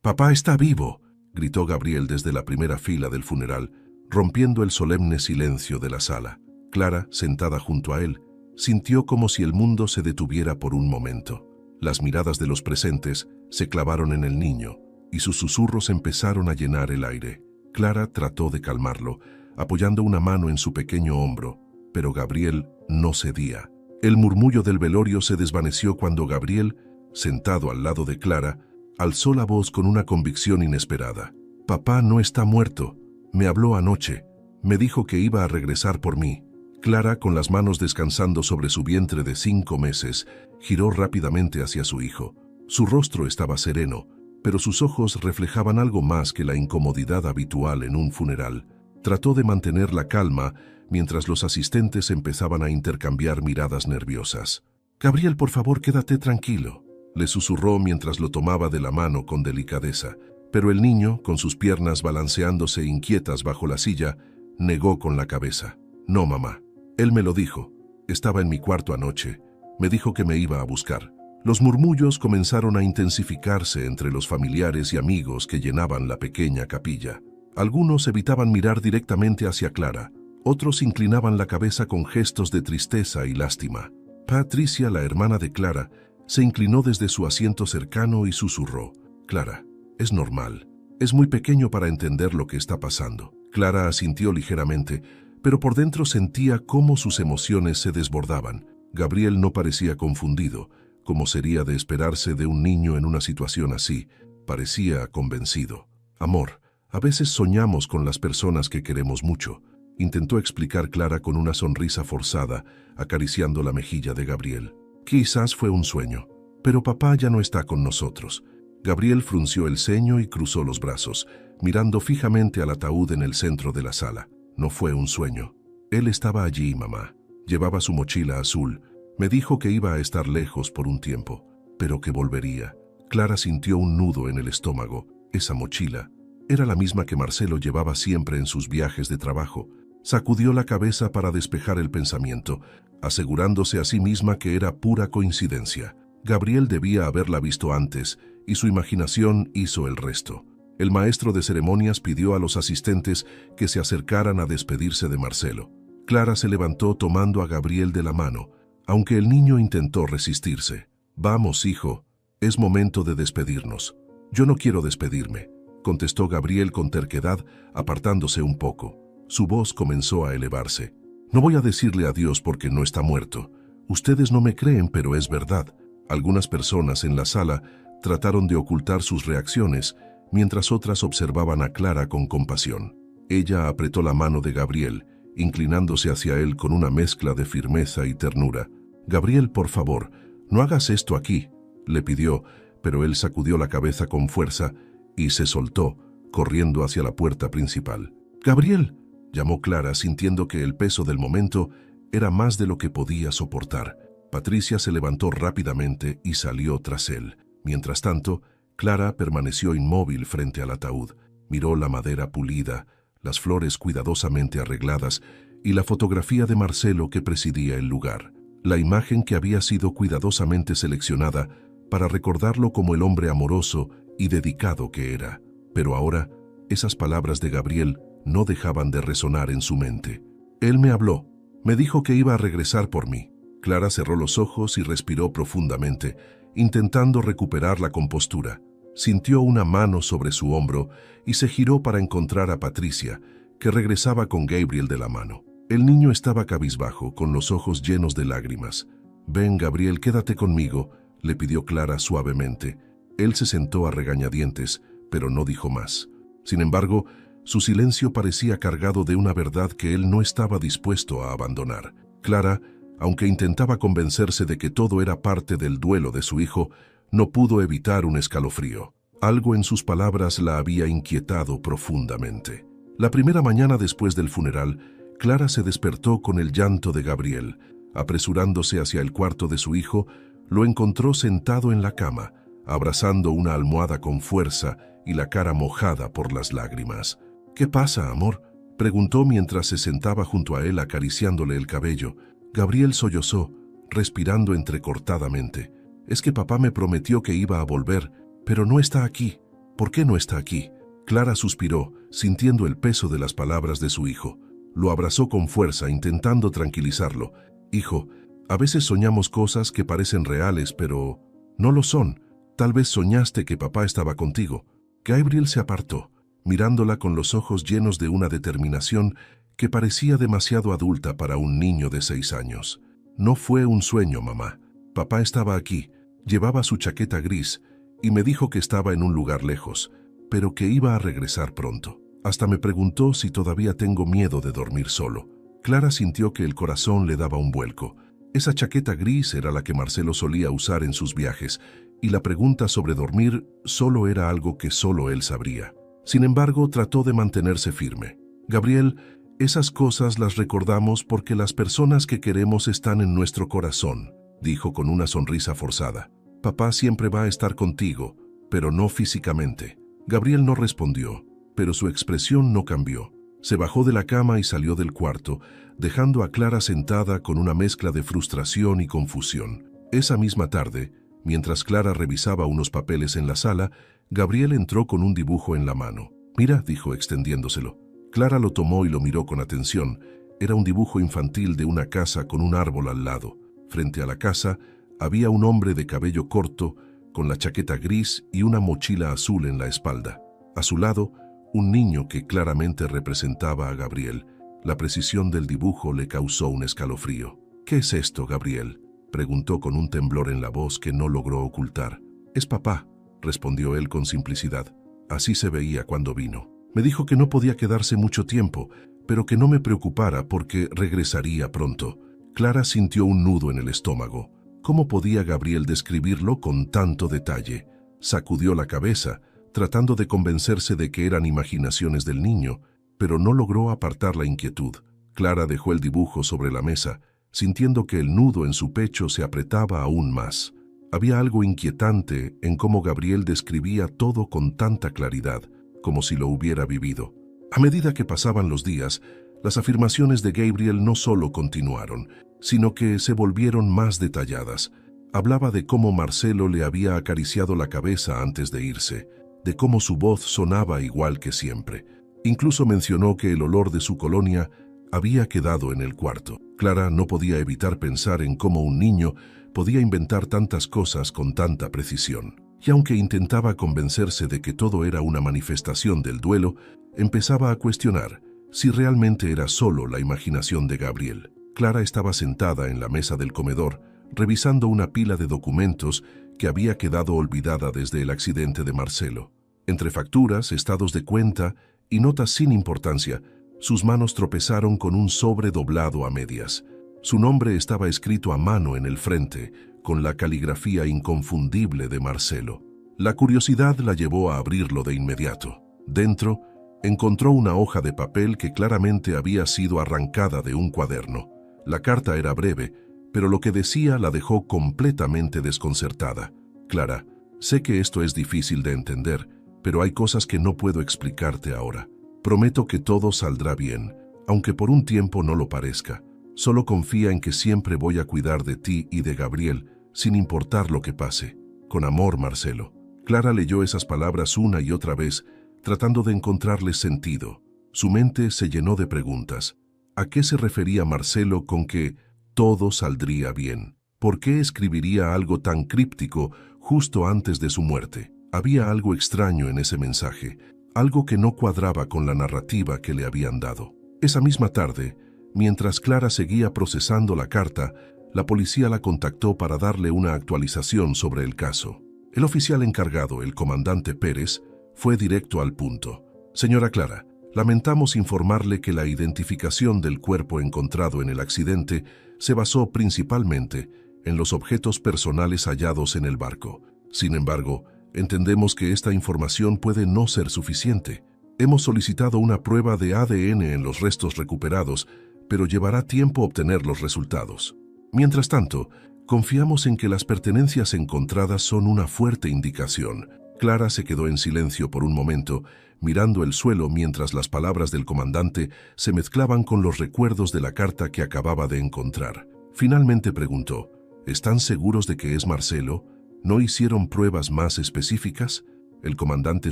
«Papá está vivo», gritó Gabriel desde la primera fila del funeral, rompiendo el solemne silencio de la sala. Clara, sentada junto a él, sintió como si el mundo se detuviera por un momento. Las miradas de los presentes se clavaron en el niño y sus susurros empezaron a llenar el aire. Clara trató de calmarlo, apoyando una mano en su pequeño hombro, pero Gabriel no cedía. El murmullo del velorio se desvaneció cuando Gabriel, sentado al lado de Clara, alzó la voz con una convicción inesperada. «Papá no está muerto. Me habló anoche. Me dijo que iba a regresar por mí». Clara, con las manos descansando sobre su vientre de 5 meses, giró rápidamente hacia su hijo. Su rostro estaba sereno, pero sus ojos reflejaban algo más que la incomodidad habitual en un funeral. Trató de mantener la calma mientras los asistentes empezaban a intercambiar miradas nerviosas. «Gabriel, por favor, quédate tranquilo», le susurró mientras lo tomaba de la mano con delicadeza. Pero el niño, con sus piernas balanceándose inquietas bajo la silla, negó con la cabeza. «No, mamá. Él me lo dijo. Estaba en mi cuarto anoche. Me dijo que me iba a buscar». Los murmullos comenzaron a intensificarse entre los familiares y amigos que llenaban la pequeña capilla. Algunos evitaban mirar directamente hacia Clara. Otros inclinaban la cabeza con gestos de tristeza y lástima. Patricia, la hermana de Clara, se inclinó desde su asiento cercano y susurró. «Clara, es normal. Es muy pequeño para entender lo que está pasando». Clara asintió ligeramente, pero por dentro sentía cómo sus emociones se desbordaban. Gabriel no parecía confundido, como sería de esperarse de un niño en una situación así. Parecía convencido. «Amor, a veces soñamos con las personas que queremos mucho», intentó explicar Clara con una sonrisa forzada, acariciando la mejilla de Gabriel. «Quizás fue un sueño, pero papá ya no está con nosotros». Gabriel frunció el ceño y cruzó los brazos, mirando fijamente al ataúd en el centro de la sala. «No fue un sueño. Él estaba allí, mamá. Llevaba su mochila azul. Me dijo que iba a estar lejos por un tiempo, pero que volvería». Clara sintió un nudo en el estómago. Esa mochila era la misma que Marcelo llevaba siempre en sus viajes de trabajo. Sacudió la cabeza para despejar el pensamiento, asegurándose a sí misma que era pura coincidencia. Gabriel debía haberla visto antes, y su imaginación hizo el resto. El maestro de ceremonias pidió a los asistentes que se acercaran a despedirse de Marcelo. Clara se levantó tomando a Gabriel de la mano, aunque el niño intentó resistirse. «Vamos, hijo, es momento de despedirnos». «Yo no quiero despedirme», contestó Gabriel con terquedad, apartándose un poco. Su voz comenzó a elevarse. «No voy a decirle adiós porque no está muerto. Ustedes no me creen, pero es verdad». Algunas personas en la sala trataron de ocultar sus reacciones, mientras otras observaban a Clara con compasión. Ella apretó la mano de Gabriel, inclinándose hacia él con una mezcla de firmeza y ternura. «Gabriel, por favor, no hagas esto aquí», le pidió, pero él sacudió la cabeza con fuerza y se soltó, corriendo hacia la puerta principal. «Gabriel», llamó Clara, sintiendo que el peso del momento era más de lo que podía soportar. Patricia se levantó rápidamente y salió tras él. Mientras tanto, Clara permaneció inmóvil frente al ataúd. Miró la madera pulida, las flores cuidadosamente arregladas y la fotografía de Marcelo que presidía el lugar. La imagen que había sido cuidadosamente seleccionada para recordarlo como el hombre amoroso y dedicado que era. Pero ahora, esas palabras de Gabriel no dejaban de resonar en su mente. «Él me habló. Me dijo que iba a regresar por mí». Clara cerró los ojos y respiró profundamente, intentando recuperar la compostura. Sintió una mano sobre su hombro y se giró para encontrar a Patricia, que regresaba con Gabriel de la mano. El niño estaba cabizbajo, con los ojos llenos de lágrimas. «Ven, Gabriel, quédate conmigo», le pidió Clara suavemente. Él se sentó a regañadientes, pero no dijo más. Sin embargo, su silencio parecía cargado de una verdad que él no estaba dispuesto a abandonar. Clara, aunque intentaba convencerse de que todo era parte del duelo de su hijo, no pudo evitar un escalofrío. Algo en sus palabras la había inquietado profundamente. La primera mañana después del funeral, Clara se despertó con el llanto de Gabriel. Apresurándose hacia el cuarto de su hijo, lo encontró sentado en la cama, abrazando una almohada con fuerza y la cara mojada por las lágrimas. «¿Qué pasa, amor?», preguntó mientras se sentaba junto a él acariciándole el cabello. Gabriel sollozó, respirando entrecortadamente. «Es que papá me prometió que iba a volver, pero no está aquí». ¿Por qué no está aquí? Clara suspiró, sintiendo el peso de las palabras de su hijo. Lo abrazó con fuerza, intentando tranquilizarlo. Hijo, a veces soñamos cosas que parecen reales, pero no lo son. Tal vez soñaste que papá estaba contigo. Gabriel se apartó, mirándola con los ojos llenos de una determinación que parecía demasiado adulta para un niño de 6 años. No fue un sueño, mamá. Papá estaba aquí, llevaba su chaqueta gris y me dijo que estaba en un lugar lejos, pero que iba a regresar pronto. Hasta me preguntó si todavía tengo miedo de dormir solo. Clara sintió que el corazón le daba un vuelco. Esa chaqueta gris era la que Marcelo solía usar en sus viajes, y la pregunta sobre dormir solo era algo que solo él sabría. Sin embargo, trató de mantenerse firme. Gabriel, esas cosas las recordamos porque las personas que queremos están en nuestro corazón, dijo con una sonrisa forzada. Papá siempre va a estar contigo, pero no físicamente. Gabriel no respondió, pero su expresión no cambió. Se bajó de la cama y salió del cuarto, dejando a Clara sentada con una mezcla de frustración y confusión. Esa misma tarde, mientras Clara revisaba unos papeles en la sala, Gabriel entró con un dibujo en la mano. «Mira», dijo extendiéndoselo. Clara lo tomó y lo miró con atención. Era un dibujo infantil de una casa con un árbol al lado. Frente a la casa había un hombre de cabello corto, con la chaqueta gris y una mochila azul en la espalda. A su lado, un niño que claramente representaba a Gabriel. La precisión del dibujo le causó un escalofrío. «¿Qué es esto, Gabriel?», preguntó con un temblor en la voz que no logró ocultar. «Es papá», respondió él con simplicidad. Así se veía cuando vino. Me dijo que no podía quedarse mucho tiempo, pero que no me preocupara porque regresaría pronto. Clara sintió un nudo en el estómago. ¿Cómo podía Gabriel describirlo con tanto detalle? Sacudió la cabeza, tratando de convencerse de que eran imaginaciones del niño, pero no logró apartar la inquietud. Clara dejó el dibujo sobre la mesa, sintiendo que el nudo en su pecho se apretaba aún más. Había algo inquietante en cómo Gabriel describía todo con tanta claridad, como si lo hubiera vivido. A medida que pasaban los días, las afirmaciones de Gabriel no solo continuaron, sino que se volvieron más detalladas. Hablaba de cómo Marcelo le había acariciado la cabeza antes de irse, de cómo su voz sonaba igual que siempre. Incluso mencionó que el olor de su colonia había quedado en el cuarto. Clara no podía evitar pensar en cómo un niño podía inventar tantas cosas con tanta precisión. Y aunque intentaba convencerse de que todo era una manifestación del duelo, empezaba a cuestionar si realmente era solo la imaginación de Gabriel. Clara estaba sentada en la mesa del comedor, revisando una pila de documentos que había quedado olvidada desde el accidente de Marcelo. Entre facturas, estados de cuenta y notas sin importancia, sus manos tropezaron con un sobre doblado a medias. Su nombre estaba escrito a mano en el frente, con la caligrafía inconfundible de Marcelo. La curiosidad la llevó a abrirlo de inmediato. Dentro, encontró una hoja de papel que claramente había sido arrancada de un cuaderno. La carta era breve, pero lo que decía la dejó completamente desconcertada. «Clara, sé que esto es difícil de entender, pero hay cosas que no puedo explicarte ahora. Prometo que todo saldrá bien, aunque por un tiempo no lo parezca. Solo confía en que siempre voy a cuidar de ti y de Gabriel, sin importar lo que pase. Con amor, Marcelo». Clara leyó esas palabras una y otra vez, tratando de encontrarles sentido. Su mente se llenó de preguntas. ¿A qué se refería Marcelo con que todo saldría bien? ¿Por qué escribiría algo tan críptico justo antes de su muerte? Había algo extraño en ese mensaje, algo que no cuadraba con la narrativa que le habían dado. Esa misma tarde, mientras Clara seguía procesando la carta, la policía la contactó para darle una actualización sobre el caso. El oficial encargado, el comandante Pérez, fue directo al punto. «Señora Clara, lamentamos informarle que la identificación del cuerpo encontrado en el accidente se basó principalmente en los objetos personales hallados en el barco. Sin embargo, entendemos que esta información puede no ser suficiente. Hemos solicitado una prueba de ADN en los restos recuperados, pero llevará tiempo obtener los resultados. Mientras tanto, confiamos en que las pertenencias encontradas son una fuerte indicación». Clara se quedó en silencio por un momento, mirando el suelo mientras las palabras del comandante se mezclaban con los recuerdos de la carta que acababa de encontrar. Finalmente preguntó, «¿Están seguros de que es Marcelo? ¿No hicieron pruebas más específicas?». El comandante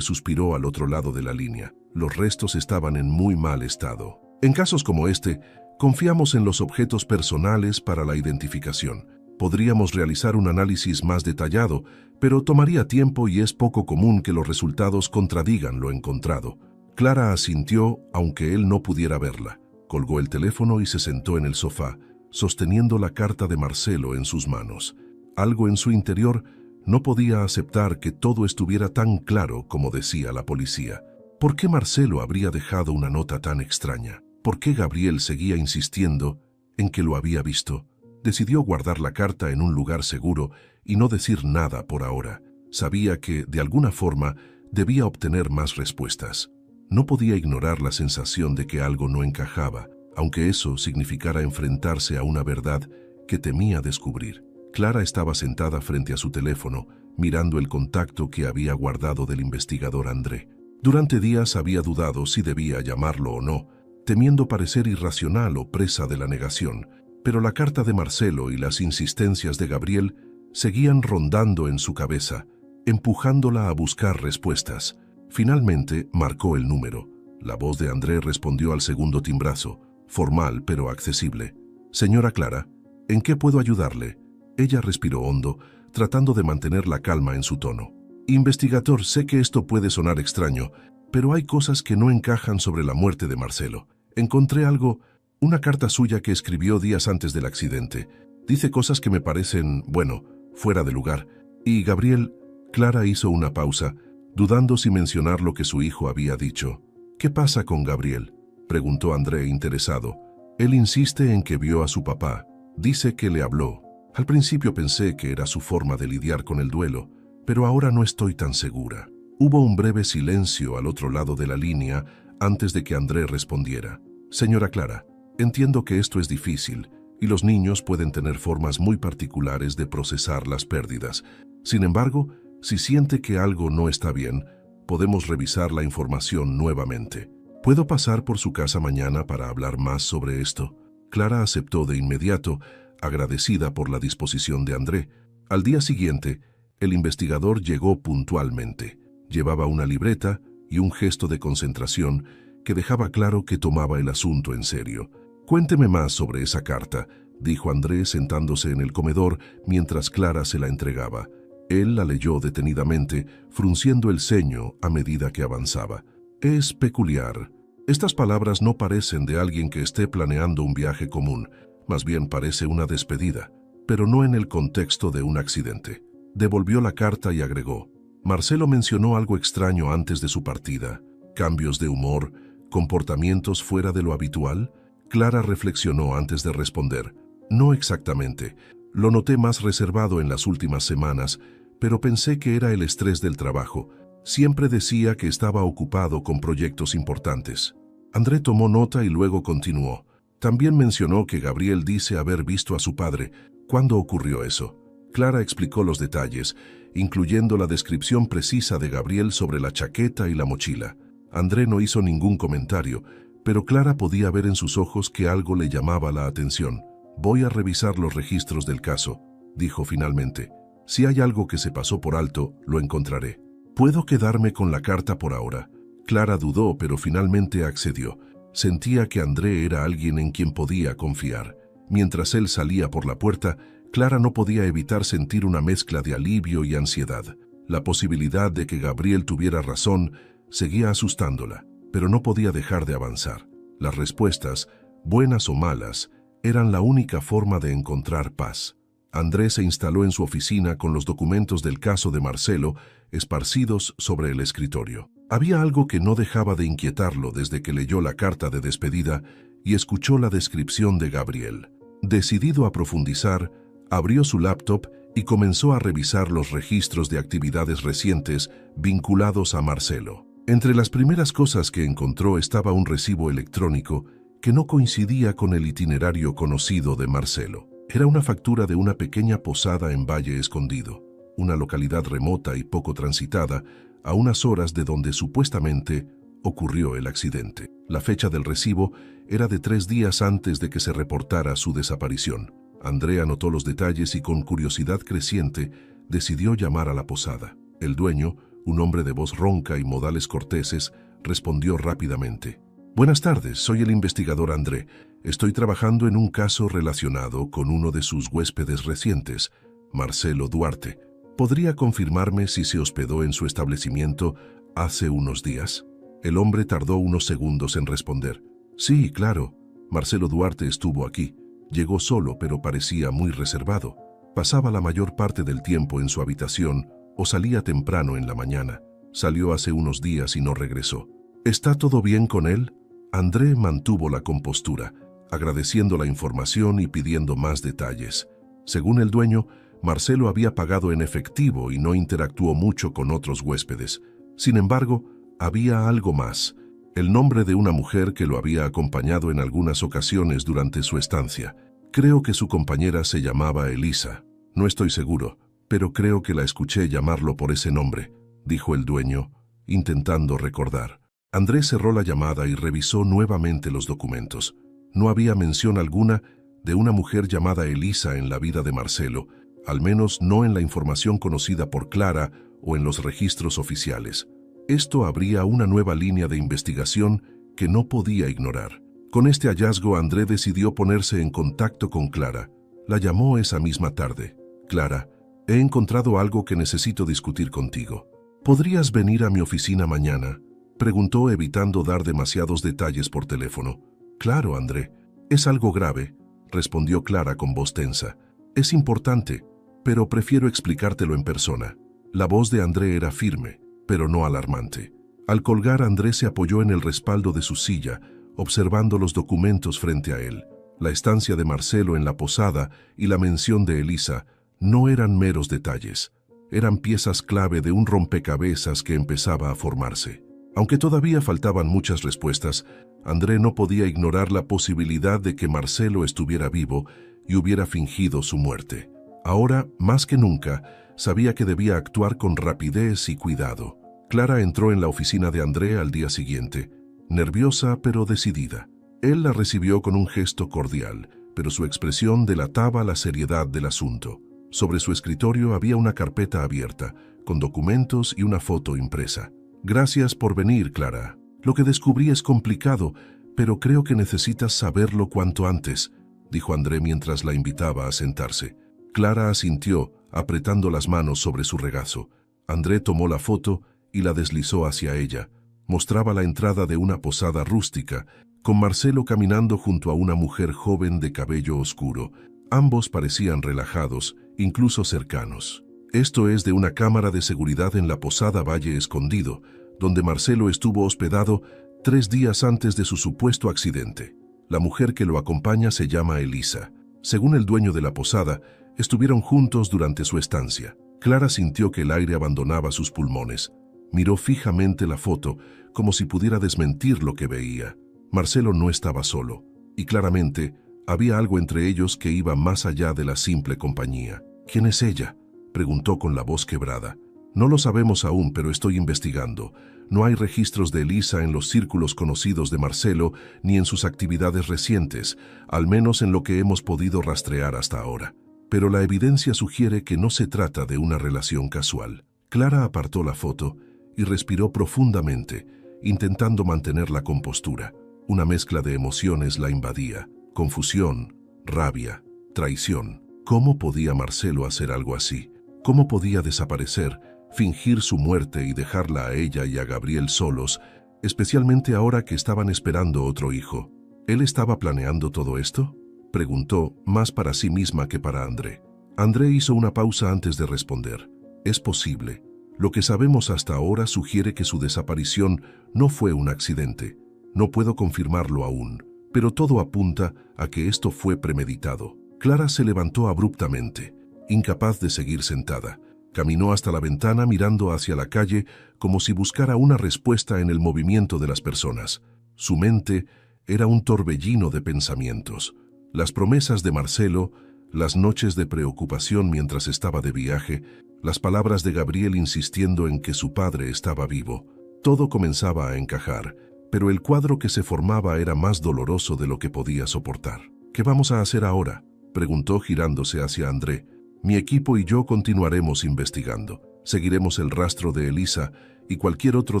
suspiró al otro lado de la línea. Los restos estaban en muy mal estado. En casos como este, confiamos en los objetos personales para la identificación. Podríamos realizar un análisis más detallado, pero tomaría tiempo y es poco común que los resultados contradigan lo encontrado. Clara asintió, aunque él no pudiera verla. Colgó el teléfono y se sentó en el sofá, sosteniendo la carta de Marcelo en sus manos. Algo en su interior no podía aceptar que todo estuviera tan claro como decía la policía. ¿Por qué Marcelo habría dejado una nota tan extraña? ¿Por qué Gabriel seguía insistiendo en que lo había visto? Decidió guardar la carta en un lugar seguro y no decir nada por ahora. Sabía que, de alguna forma, debía obtener más respuestas. No podía ignorar la sensación de que algo no encajaba, aunque eso significara enfrentarse a una verdad que temía descubrir. Clara estaba sentada frente a su teléfono, mirando el contacto que había guardado del investigador André. Durante días había dudado si debía llamarlo o no, temiendo parecer irracional o presa de la negación, pero la carta de Marcelo y las insistencias de Gabriel seguían rondando en su cabeza, empujándola a buscar respuestas. Finalmente marcó el número. La voz de André respondió al segundo timbrazo, formal pero accesible. «Señora Clara, ¿en qué puedo ayudarle?» Ella respiró hondo, tratando de mantener la calma en su tono. «Investigador, sé que esto puede sonar extraño, pero hay cosas que no encajan sobre la muerte de Marcelo. Encontré algo, una carta suya que escribió días antes del accidente. Dice cosas que me parecen, bueno, fuera de lugar. Y Gabriel...» Clara hizo una pausa, dudando si mencionar lo que su hijo había dicho. «¿Qué pasa con Gabriel?», preguntó André interesado. «Él insiste en que vio a su papá. Dice que le habló. Al principio pensé que era su forma de lidiar con el duelo, pero ahora no estoy tan segura». Hubo un breve silencio al otro lado de la línea antes de que André respondiera. «Señora Clara, entiendo que esto es difícil y los niños pueden tener formas muy particulares de procesar las pérdidas. Sin embargo, si siente que algo no está bien, podemos revisar la información nuevamente. ¿Puedo pasar por su casa mañana para hablar más sobre esto?». Clara aceptó de inmediato, agradecida por la disposición de André. Al día siguiente, el investigador llegó puntualmente. Llevaba una libreta y un gesto de concentración que dejaba claro que tomaba el asunto en serio. «Cuénteme más sobre esa carta», dijo André sentándose en el comedor mientras Clara se la entregaba. Él la leyó detenidamente, frunciendo el ceño a medida que avanzaba. «Es peculiar. Estas palabras no parecen de alguien que esté planeando un viaje común. Más bien parece una despedida, pero no en el contexto de un accidente». Devolvió la carta y agregó: «Marcelo mencionó algo extraño antes de su partida. ¿Cambios de humor? ¿Comportamientos fuera de lo habitual?». Clara reflexionó antes de responder. «No exactamente. Lo noté más reservado en las últimas semanas, pero pensé que era el estrés del trabajo. Siempre decía que estaba ocupado con proyectos importantes». André tomó nota y luego continuó. «También mencionó que Gabriel dice haber visto a su padre. ¿Cuándo ocurrió eso?». Clara explicó los detalles, incluyendo la descripción precisa de Gabriel sobre la chaqueta y la mochila. André no hizo ningún comentario, pero Clara podía ver en sus ojos que algo le llamaba la atención. «Voy a revisar los registros del caso», dijo finalmente. «Si hay algo que se pasó por alto, lo encontraré. ¿Puedo quedarme con la carta por ahora?». Clara dudó, pero finalmente accedió. Sentía que André era alguien en quien podía confiar. Mientras él salía por la puerta, Clara no podía evitar sentir una mezcla de alivio y ansiedad. La posibilidad de que Gabriel tuviera razón seguía asustándola, pero no podía dejar de avanzar. Las respuestas, buenas o malas, eran la única forma de encontrar paz. André se instaló en su oficina con los documentos del caso de Marcelo esparcidos sobre el escritorio. Había algo que no dejaba de inquietarlo desde que leyó la carta de despedida y escuchó la descripción de Gabriel. Decidido a profundizar, abrió su laptop y comenzó a revisar los registros de actividades recientes vinculados a Marcelo. Entre las primeras cosas que encontró estaba un recibo electrónico que no coincidía con el itinerario conocido de Marcelo. Era una factura de una pequeña posada en Valle Escondido, una localidad remota y poco transitada, a unas horas de donde supuestamente ocurrió el accidente. La fecha del recibo era de 3 días antes de que se reportara su desaparición. André anotó los detalles y con curiosidad creciente decidió llamar a la posada. El dueño, Un hombre de voz ronca y modales corteses respondió rápidamente. «Buenas tardes, soy el investigador André. Estoy trabajando en un caso relacionado con uno de sus huéspedes recientes, Marcelo Duarte. ¿Podría confirmarme si se hospedó en su establecimiento hace unos días?» El hombre tardó unos segundos en responder. «Sí, claro. Marcelo Duarte estuvo aquí. Llegó solo, pero parecía muy reservado. Pasaba la mayor parte del tiempo en su habitación o salía temprano en la mañana. Salió hace unos días y no regresó. ¿Está todo bien con él?» André mantuvo la compostura, agradeciendo la información y pidiendo más detalles. Según el dueño, Marcelo había pagado en efectivo y no interactuó mucho con otros huéspedes. Sin embargo, había algo más: el nombre de una mujer que lo había acompañado en algunas ocasiones durante su estancia. Creo que su compañera se llamaba Elisa. No estoy seguro, pero creo que la escuché llamarlo por ese nombre, dijo el dueño, intentando recordar. Andrés cerró la llamada y revisó nuevamente los documentos. No había mención alguna de una mujer llamada Elisa en la vida de Marcelo, al menos no en la información conocida por Clara o en los registros oficiales. Esto abría una nueva línea de investigación que no podía ignorar. Con este hallazgo, André decidió ponerse en contacto con Clara. La llamó esa misma tarde. «Clara, he encontrado algo que necesito discutir contigo. ¿Podrías venir a mi oficina mañana?», preguntó, evitando dar demasiados detalles por teléfono. «Claro, André. Es algo grave», respondió Clara con voz tensa. «Es importante, pero prefiero explicártelo en persona». La voz de André era firme, pero no alarmante. Al colgar, André se apoyó en el respaldo de su silla, observando los documentos frente a él. La estancia de Marcelo en la posada y la mención de Elisa no eran meros detalles. Eran piezas clave de un rompecabezas que empezaba a formarse. Aunque todavía faltaban muchas respuestas, André no podía ignorar la posibilidad de que Marcelo estuviera vivo y hubiera fingido su muerte. Ahora, más que nunca, sabía que debía actuar con rapidez y cuidado. Clara entró en la oficina de André al día siguiente, nerviosa pero decidida. Él la recibió con un gesto cordial, pero su expresión delataba la seriedad del asunto. Sobre su escritorio había una carpeta abierta, con documentos y una foto impresa. «Gracias por venir, Clara. Lo que descubrí es complicado, pero creo que necesitas saberlo cuanto antes», dijo André mientras la invitaba a sentarse. Clara asintió, apretando las manos sobre su regazo. André tomó la foto y la deslizó hacia ella. Mostraba la entrada de una posada rústica, con Marcelo caminando junto a una mujer joven de cabello oscuro. Ambos parecían relajados, incluso cercanos. «Esto es de una cámara de seguridad en la posada Valle Escondido, donde Marcelo estuvo hospedado 3 días antes de su supuesto accidente. La mujer que lo acompaña se llama Elisa. Según el dueño de la posada, estuvieron juntos durante su estancia». Clara sintió que el aire abandonaba sus pulmones. Miró fijamente la foto, como si pudiera desmentir lo que veía. Marcelo no estaba solo, y claramente había algo entre ellos que iba más allá de la simple compañía. «¿Quién es ella?», preguntó con la voz quebrada. «No lo sabemos aún, pero estoy investigando. No hay registros de Elisa en los círculos conocidos de Marcelo ni en sus actividades recientes, al menos en lo que hemos podido rastrear hasta ahora. Pero la evidencia sugiere que no se trata de una relación casual». Clara apartó la foto y respiró profundamente, intentando mantener la compostura. Una mezcla de emociones la invadía: confusión, rabia, traición. ¿Cómo podía Marcelo hacer algo así? ¿Cómo podía desaparecer, fingir su muerte y dejarla a ella y a Gabriel solos, especialmente ahora que estaban esperando otro hijo? ¿Él estaba planeando todo esto?, preguntó, más para sí misma que para André. André hizo una pausa antes de responder. «Es posible. Lo que sabemos hasta ahora sugiere que su desaparición no fue un accidente. No puedo confirmarlo aún, pero todo apunta a que esto fue premeditado». Clara se levantó abruptamente, incapaz de seguir sentada. Caminó hasta la ventana mirando hacia la calle como si buscara una respuesta en el movimiento de las personas. Su mente era un torbellino de pensamientos. Las promesas de Marcelo, las noches de preocupación mientras estaba de viaje, las palabras de Gabriel insistiendo en que su padre estaba vivo. Todo comenzaba a encajar, pero el cuadro que se formaba era más doloroso de lo que podía soportar. «¿Qué vamos a hacer ahora?», preguntó girándose hacia André. «Mi equipo y yo continuaremos investigando. Seguiremos el rastro de Elisa y cualquier otro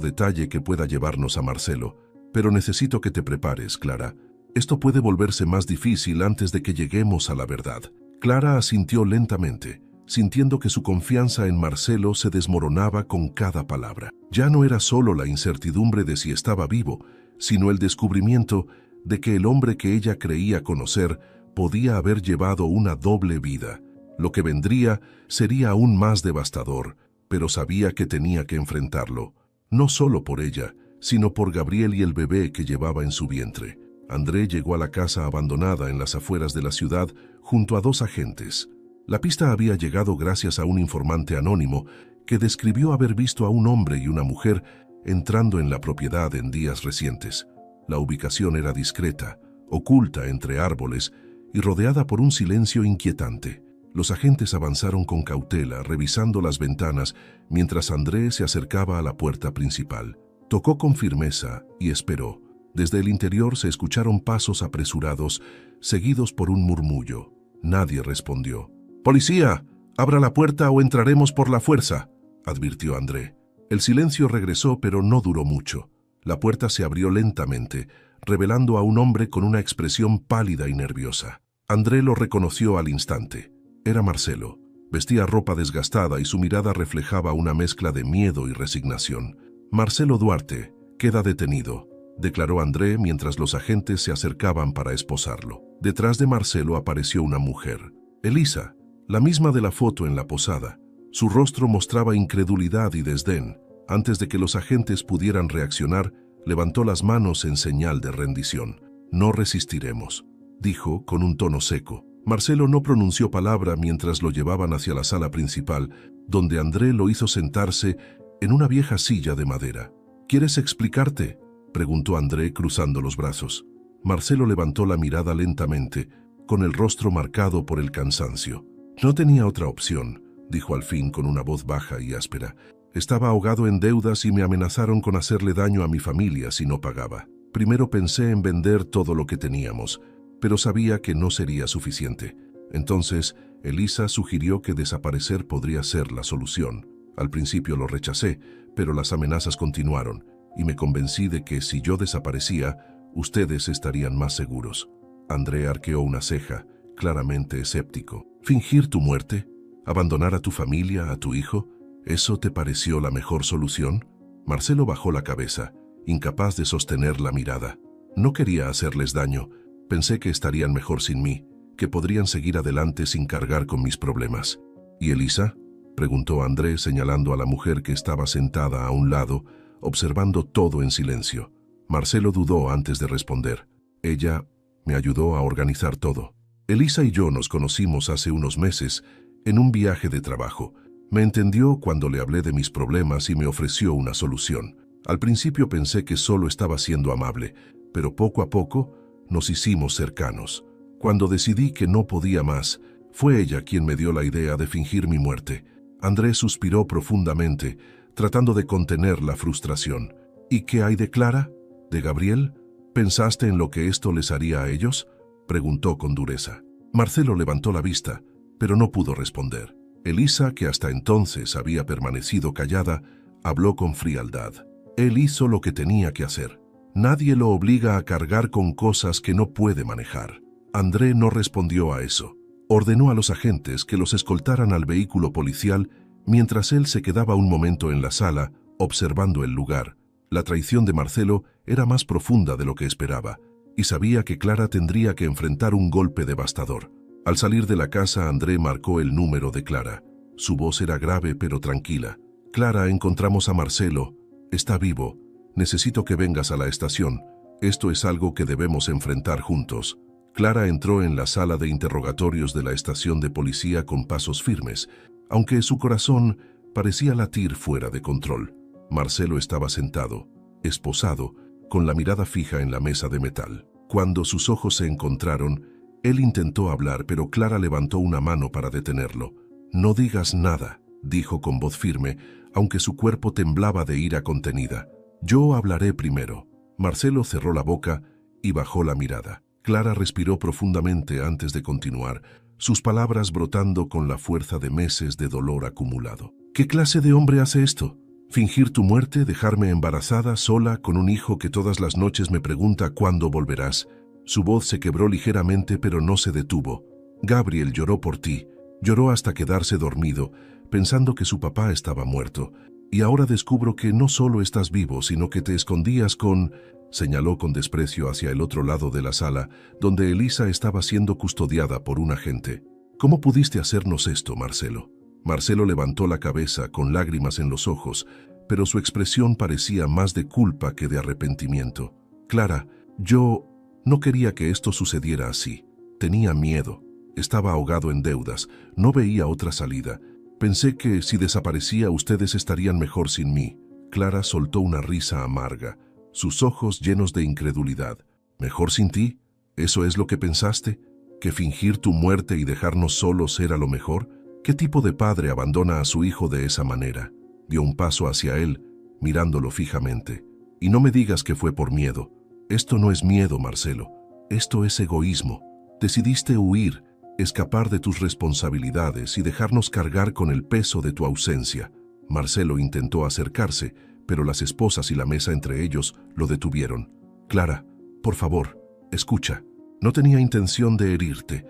detalle que pueda llevarnos a Marcelo. Pero necesito que te prepares, Clara. Esto puede volverse más difícil antes de que lleguemos a la verdad. Clara asintió lentamente, sintiendo que su confianza en Marcelo se desmoronaba con cada palabra. Ya no era solo la incertidumbre de si estaba vivo, sino el descubrimiento de que el hombre que ella creía conocer podía haber llevado una doble vida. Lo que vendría sería aún más devastador, pero sabía que tenía que enfrentarlo, no solo por ella, sino por Gabriel y el bebé que llevaba en su vientre. André llegó a la casa abandonada en las afueras de la ciudad junto a 2 agentes. La pista había llegado gracias a un informante anónimo que describió haber visto a un hombre y una mujer entrando en la propiedad en días recientes. La ubicación era discreta, oculta entre árboles y rodeada por un silencio inquietante. Los agentes avanzaron con cautela, revisando las ventanas, mientras André se acercaba a la puerta principal. Tocó con firmeza y esperó. Desde el interior se escucharon pasos apresurados, seguidos por un murmullo. Nadie respondió. «¡Policía! ¡Abra la puerta o entraremos por la fuerza!», advirtió André. El silencio regresó, pero no duró mucho. La puerta se abrió lentamente, revelando a un hombre con una expresión pálida y nerviosa. André lo reconoció al instante. Era Marcelo. Vestía ropa desgastada y su mirada reflejaba una mezcla de miedo y resignación. «Marcelo Duarte, queda detenido», declaró André mientras los agentes se acercaban para esposarlo. Detrás de Marcelo apareció una mujer, Elisa, la misma de la foto en la posada. Su rostro mostraba incredulidad y desdén. Antes de que los agentes pudieran reaccionar, levantó las manos en señal de rendición. «No resistiremos», dijo con un tono seco. Marcelo no pronunció palabra mientras lo llevaban hacia la sala principal, donde André lo hizo sentarse en una vieja silla de madera. «¿Quieres explicarte?», preguntó André cruzando los brazos. Marcelo levantó la mirada lentamente, con el rostro marcado por el cansancio. «No tenía otra opción», dijo al fin con una voz baja y áspera. «Estaba ahogado en deudas y me amenazaron con hacerle daño a mi familia si no pagaba. Primero pensé en vender todo lo que teníamos, pero sabía que no sería suficiente. Entonces, Elisa sugirió que desaparecer podría ser la solución. Al principio lo rechacé, pero las amenazas continuaron, y me convencí de que si yo desaparecía, ustedes estarían más seguros». André arqueó una ceja, claramente escéptico. «¿Fingir tu muerte? ¿Abandonar a tu familia, a tu hijo? ¿Eso te pareció la mejor solución?». Marcelo bajó la cabeza, incapaz de sostener la mirada. «No quería hacerles daño. Pensé que estarían mejor sin mí, que podrían seguir adelante sin cargar con mis problemas». «¿Y Elisa?», preguntó André señalando a la mujer que estaba sentada a un lado, observando todo en silencio. Marcelo dudó antes de responder. «Ella me ayudó a organizar todo. Elisa y yo nos conocimos hace unos meses en un viaje de trabajo. Me entendió cuando le hablé de mis problemas y me ofreció una solución. Al principio pensé que solo estaba siendo amable, pero poco a poco nos hicimos cercanos. Cuando decidí que no podía más, fue ella quien me dio la idea de fingir mi muerte». André suspiró profundamente, tratando de contener la frustración. «¿Y qué hay de Clara? ¿De Gabriel? ¿Pensaste en lo que esto les haría a ellos?», preguntó con dureza. Marcelo levantó la vista, pero no pudo responder. Elisa, que hasta entonces había permanecido callada, habló con frialdad. «Él hizo lo que tenía que hacer. Nadie lo obliga a cargar con cosas que no puede manejar». André no respondió a eso. Ordenó a los agentes que los escoltaran al vehículo policial mientras él se quedaba un momento en la sala, observando el lugar. La traición de Marcelo era más profunda de lo que esperaba, y sabía que Clara tendría que enfrentar un golpe devastador. Al salir de la casa, André marcó el número de Clara. Su voz era grave pero tranquila. «Clara, encontramos a Marcelo. Está vivo. Necesito que vengas a la estación. Esto es algo que debemos enfrentar juntos». Clara entró en la sala de interrogatorios de la estación de policía con pasos firmes, aunque su corazón parecía latir fuera de control. Marcelo estaba sentado, esposado, con la mirada fija en la mesa de metal. Cuando sus ojos se encontraron, él intentó hablar, pero Clara levantó una mano para detenerlo. «No digas nada», dijo con voz firme, aunque su cuerpo temblaba de ira contenida. «Yo hablaré primero». Marcelo cerró la boca y bajó la mirada. Clara respiró profundamente antes de continuar. sus palabras brotando con la fuerza de meses de dolor acumulado. ¿Qué clase de hombre hace esto? ¿Fingir tu muerte, dejarme embarazada, sola, con un hijo que todas las noches me pregunta cuándo volverás? Su voz se quebró ligeramente, pero no se detuvo. Gabriel lloró por ti, lloró hasta quedarse dormido, pensando que su papá estaba muerto. Y ahora descubro que no solo estás vivo, sino que te escondías con... Señaló con desprecio hacia el otro lado de la sala, donde Elisa estaba siendo custodiada por un agente. ¿Cómo pudiste hacernos esto, Marcelo? Marcelo levantó la cabeza con lágrimas en los ojos, pero su expresión parecía más de culpa que de arrepentimiento. Clara, yo no quería que esto sucediera así. Tenía miedo. Estaba ahogado en deudas. No veía otra salida. Pensé que si desaparecía ustedes estarían mejor sin mí. Clara soltó una risa amarga, sus ojos llenos de incredulidad. ¿Mejor sin ti? ¿Eso es lo que pensaste? ¿Que fingir tu muerte y dejarnos solos era lo mejor? ¿Qué tipo de padre abandona a su hijo de esa manera? Dio un paso hacia él, mirándolo fijamente. Y no me digas que fue por miedo. Esto no es miedo, Marcelo. Esto es egoísmo. Decidiste huir, escapar de tus responsabilidades y dejarnos cargar con el peso de tu ausencia. Marcelo intentó acercarse, pero las esposas y la mesa entre ellos lo detuvieron. Clara, por favor, escucha. No tenía intención de herirte.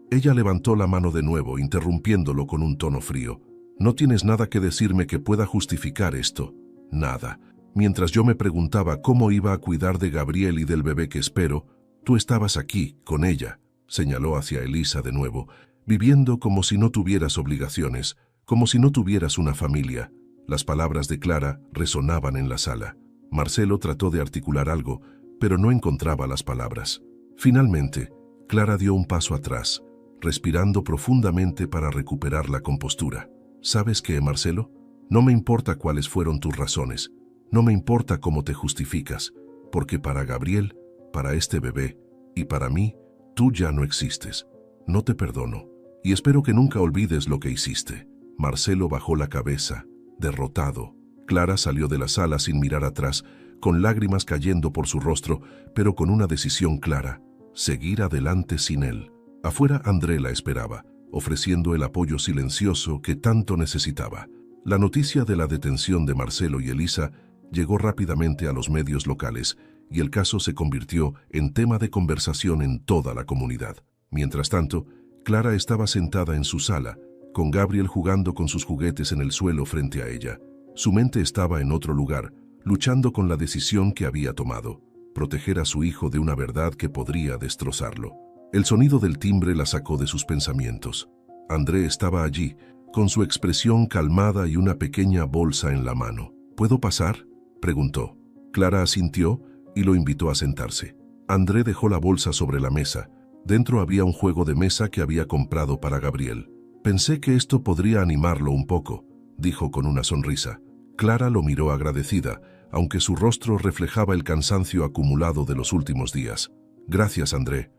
Ella levantó la mano de nuevo, interrumpiéndolo con un tono frío. No tienes nada que decirme que pueda justificar esto. Nada. Mientras yo me preguntaba cómo iba a cuidar de Gabriel y del bebé que espero, tú estabas aquí, con ella. Señaló hacia Elisa de nuevo, viviendo como si no tuvieras obligaciones, como si no tuvieras una familia. Las palabras de Clara resonaban en la sala. Marcelo trató de articular algo, pero no encontraba las palabras. Finalmente, Clara dio un paso atrás, respirando profundamente para recuperar la compostura. ¿Sabes qué, Marcelo? No me importa cuáles fueron tus razones. No me importa cómo te justificas, porque para Gabriel, para este bebé y para mí, tú ya no existes. No te perdono, y espero que nunca olvides lo que hiciste. Marcelo bajó la cabeza, derrotado. Clara salió de la sala sin mirar atrás, con lágrimas cayendo por su rostro, pero con una decisión clara: seguir adelante sin él. Afuera André la esperaba, ofreciendo el apoyo silencioso que tanto necesitaba. La noticia de la detención de Marcelo y Elisa llegó rápidamente a los medios locales, y el caso se convirtió en tema de conversación en toda la comunidad. Mientras tanto, Clara estaba sentada en su sala, con Gabriel jugando con sus juguetes en el suelo frente a ella. Su mente estaba en otro lugar, luchando con la decisión que había tomado: proteger a su hijo de una verdad que podría destrozarlo. El sonido del timbre la sacó de sus pensamientos. André estaba allí, con su expresión calmada y una pequeña bolsa en la mano. ¿Puedo pasar?, preguntó. Clara asintió y lo invitó a sentarse. André dejó la bolsa sobre la mesa. Dentro había un juego de mesa que había comprado para Gabriel. Pensé que esto podría animarlo un poco, dijo con una sonrisa. Clara lo miró agradecida, aunque su rostro reflejaba el cansancio acumulado de los últimos días. Gracias, André.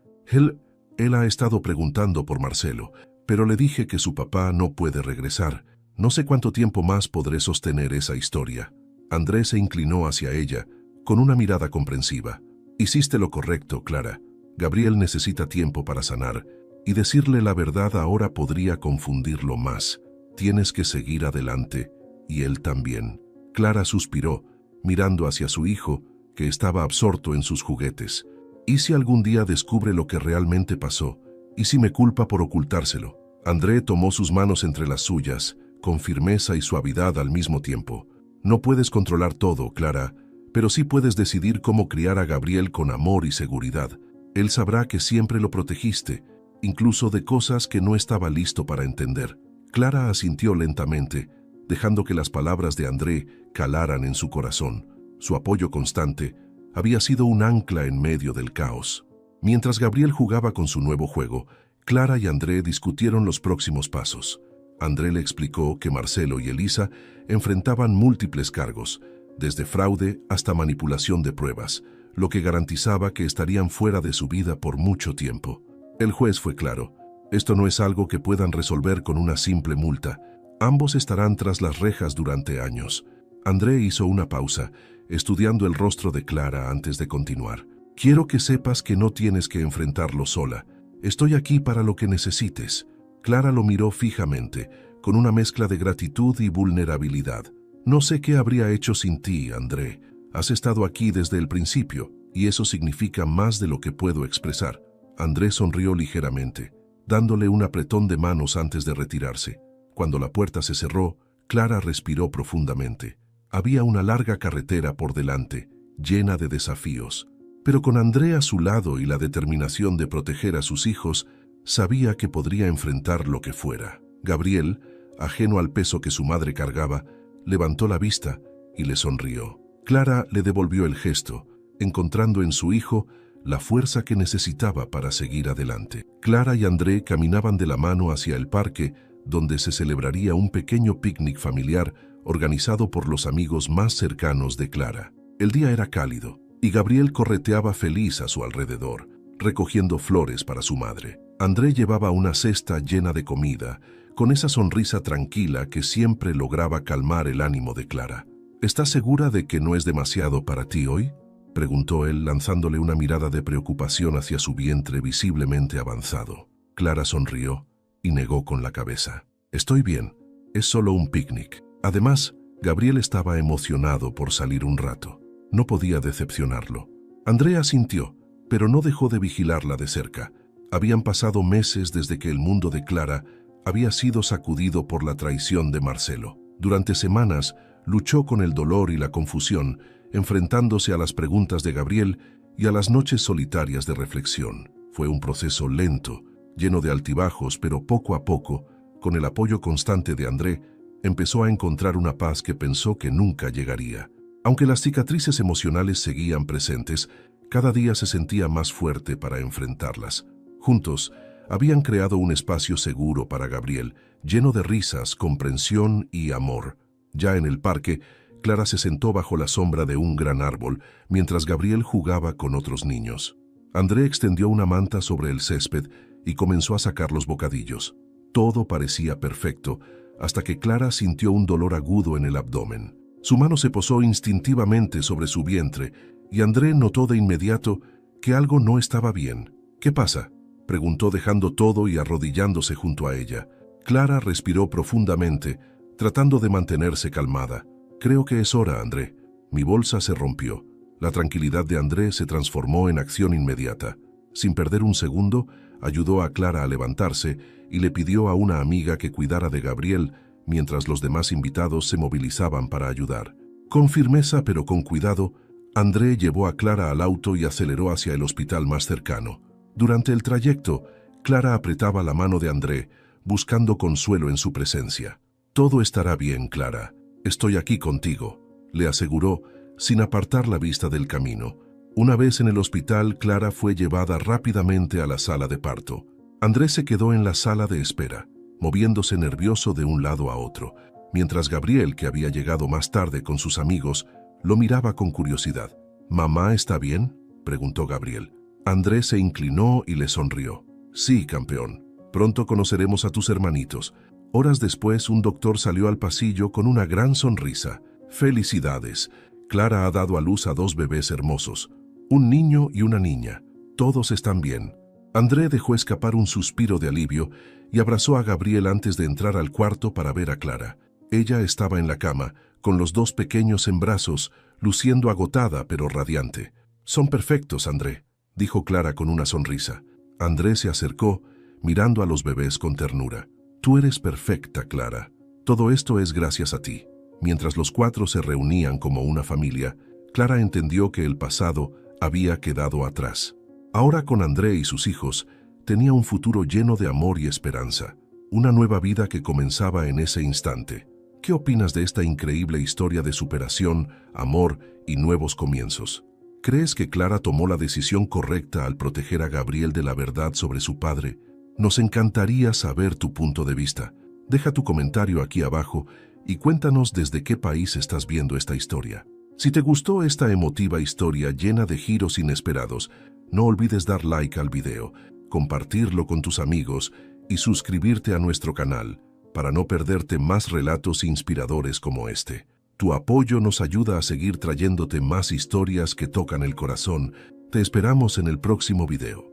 Él ha estado preguntando por Marcelo, pero le dije que su papá no puede regresar. No sé cuánto tiempo más podré sostener esa historia. André se inclinó hacia ella, con una mirada comprensiva. Hiciste lo correcto, Clara. Gabriel necesita tiempo para sanar, y decirle la verdad ahora podría confundirlo más. Tienes que seguir adelante, y él también. Clara suspiró, mirando hacia su hijo, que estaba absorto en sus juguetes. ¿Y si algún día descubre lo que realmente pasó? ¿Y si me culpa por ocultárselo? André tomó sus manos entre las suyas, con firmeza y suavidad al mismo tiempo. No puedes controlar todo, Clara, pero sí puedes decidir cómo criar a Gabriel con amor y seguridad. Él sabrá que siempre lo protegiste, incluso de cosas que no estaba listo para entender. Clara asintió lentamente, dejando que las palabras de André calaran en su corazón. Su apoyo constante había sido un ancla en medio del caos. Mientras Gabriel jugaba con su nuevo juego, Clara y André discutieron los próximos pasos. André le explicó que Marcelo y Elisa enfrentaban múltiples cargos, desde fraude hasta manipulación de pruebas, lo que garantizaba que estarían fuera de su vida por mucho tiempo. El juez fue claro: esto no es algo que puedan resolver con una simple multa. Ambos estarán tras las rejas durante años. André hizo una pausa, estudiando el rostro de Clara antes de continuar. Quiero que sepas que no tienes que enfrentarlo sola. Estoy aquí para lo que necesites. Clara lo miró fijamente, con una mezcla de gratitud y vulnerabilidad. No sé qué habría hecho sin ti, André. Has estado aquí desde el principio, y eso significa más de lo que puedo expresar. André sonrió ligeramente, dándole un apretón de manos antes de retirarse. Cuando la puerta se cerró, Clara respiró profundamente. Había una larga carretera por delante, llena de desafíos. Pero con André a su lado y la determinación de proteger a sus hijos, sabía que podría enfrentar lo que fuera. Gabriel, ajeno al peso que su madre cargaba, levantó la vista y le sonrió. Clara le devolvió el gesto, encontrando en su hijo la fuerza que necesitaba para seguir adelante. Clara y André caminaban de la mano hacia el parque, donde se celebraría un pequeño picnic familiar organizado por los amigos más cercanos de Clara. El día era cálido, y Gabriel correteaba feliz a su alrededor, recogiendo flores para su madre. André llevaba una cesta llena de comida, con esa sonrisa tranquila que siempre lograba calmar el ánimo de Clara. ¿Estás segura de que no es demasiado para ti hoy?, preguntó él, lanzándole una mirada de preocupación hacia su vientre visiblemente avanzado. Clara sonrió y negó con la cabeza. Estoy bien, es solo un picnic. Además, Gabriel estaba emocionado por salir un rato. No podía decepcionarlo. Andrea asintió, pero no dejó de vigilarla de cerca. Habían pasado meses desde que el mundo de Clara había sido sacudido por la traición de Marcelo. Durante semanas, luchó con el dolor y la confusión, enfrentándose a las preguntas de Gabriel y a las noches solitarias de reflexión. Fue un proceso lento, lleno de altibajos, pero poco a poco, con el apoyo constante de André, empezó a encontrar una paz que pensó que nunca llegaría. Aunque las cicatrices emocionales seguían presentes, cada día se sentía más fuerte para enfrentarlas. Juntos, habían creado un espacio seguro para Gabriel, lleno de risas, comprensión y amor. Ya en el parque, Clara se sentó bajo la sombra de un gran árbol, mientras Gabriel jugaba con otros niños. André extendió una manta sobre el césped y comenzó a sacar los bocadillos. Todo parecía perfecto, hasta que Clara sintió un dolor agudo en el abdomen. Su mano se posó instintivamente sobre su vientre y André notó de inmediato que algo no estaba bien. ¿Qué pasa?, preguntó dejando todo y arrodillándose junto a ella. Clara respiró profundamente, tratando de mantenerse calmada. Creo que es hora, André. Mi bolsa se rompió. La tranquilidad de André se transformó en acción inmediata. Sin perder un segundo, ayudó a Clara a levantarse y le pidió a una amiga que cuidara de Gabriel mientras los demás invitados se movilizaban para ayudar. Con firmeza pero con cuidado, André llevó a Clara al auto y aceleró hacia el hospital más cercano. Durante el trayecto, Clara apretaba la mano de André, buscando consuelo en su presencia. «Todo estará bien, Clara. Estoy aquí contigo», le aseguró, sin apartar la vista del camino. Una vez en el hospital, Clara fue llevada rápidamente a la sala de parto. André se quedó en la sala de espera, moviéndose nervioso de un lado a otro, mientras Gabriel, que había llegado más tarde con sus amigos, lo miraba con curiosidad. «¿Mamá está bien?», preguntó Gabriel. André se inclinó y le sonrió. «Sí, campeón. Pronto conoceremos a tus hermanitos». Horas después, un doctor salió al pasillo con una gran sonrisa. «Felicidades. Clara ha dado a luz a 2 bebés hermosos, un niño y una niña. Todos están bien». André dejó escapar un suspiro de alivio y abrazó a Gabriel antes de entrar al cuarto para ver a Clara. Ella estaba en la cama, con los 2 pequeños en brazos, luciendo agotada pero radiante. «Son perfectos, André», dijo Clara con una sonrisa. André se acercó, mirando a los bebés con ternura. «Tú eres perfecta, Clara. Todo esto es gracias a ti». Mientras los 4 se reunían como una familia, Clara entendió que el pasado había quedado atrás. Ahora con André y sus hijos, tenía un futuro lleno de amor y esperanza, una nueva vida que comenzaba en ese instante. ¿Qué opinas de esta increíble historia de superación, amor y nuevos comienzos? ¿Crees que Clara tomó la decisión correcta al proteger a Gabriel de la verdad sobre su padre? Nos encantaría saber tu punto de vista. Deja tu comentario aquí abajo y cuéntanos desde qué país estás viendo esta historia. Si te gustó esta emotiva historia llena de giros inesperados, no olvides dar like al video, compartirlo con tus amigos y suscribirte a nuestro canal para no perderte más relatos inspiradores como este. Tu apoyo nos ayuda a seguir trayéndote más historias que tocan el corazón. Te esperamos en el próximo video.